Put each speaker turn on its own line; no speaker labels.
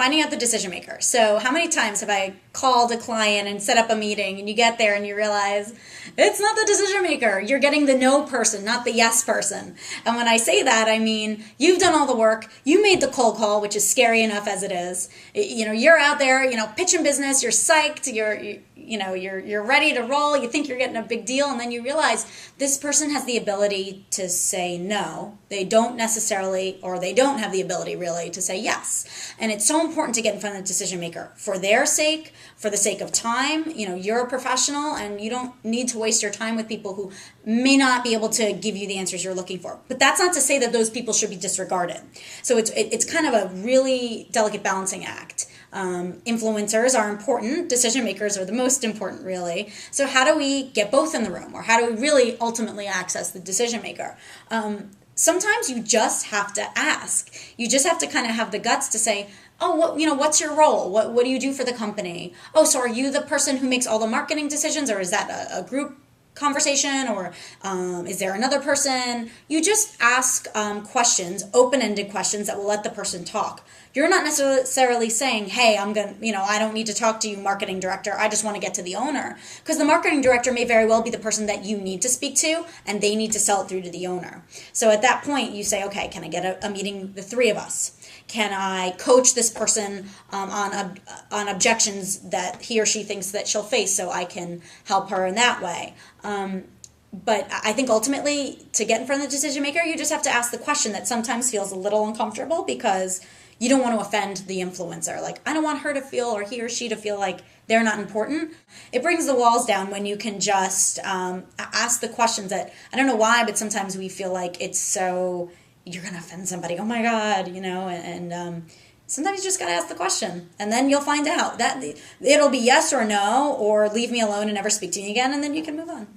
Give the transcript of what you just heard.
finding out the decision maker. So how many times have I called a client and set up a meeting and you get there and you realize it's not the decision maker. You're getting the no person, not the yes person. And when I say that, I mean, you've done all the work. You made the cold call, which is scary enough as it is. You're out there, pitching business. You're psyched. You're ready to roll. You think you're getting a big deal. And then you realize this person has the ability to say no. They don't necessarily, or they don't have the ability really to say yes. And it's so important to get in front of the decision maker for their sake, for the sake of time. You're a professional and you don't need to waste your time with people who may not be able to give you the answers you're looking for. But that's not to say that those people should be disregarded. So it's kind of a really delicate balancing act. Influencers are important. Decision makers are the most important, really. So how do we get both in the room, or how do we really ultimately access the decision maker? Sometimes you just have to ask. You just have to kind of have the guts to say, oh, what's your role? What do you do for the company? Oh, so are you the person who makes all the marketing decisions, or is that a group conversation, or is there another person? You just ask questions, open-ended questions that will let the person talk. You're not necessarily saying, hey, I don't need to talk to you, marketing director. I just want to get to the owner. Because the marketing director may very well be the person that you need to speak to, and they need to sell it through to the owner. So at that point, you say, okay, can I get a meeting, the three of us? Can I coach this person on objections that he or she thinks that she'll face, so I can help her in that way? But I think ultimately, to get in front of the decision maker, you just have to ask the question that sometimes feels a little uncomfortable, because you don't want to offend the influencer. Like, I don't want her to feel, or he or she to feel like they're not important. It brings the walls down when you can just ask the questions that, I don't know why, but sometimes we feel like it's so, you're going to offend somebody. Oh my God, and sometimes you just got to ask the question, and then you'll find out that it'll be yes or no, or leave me alone and never speak to me again, and then you can move on.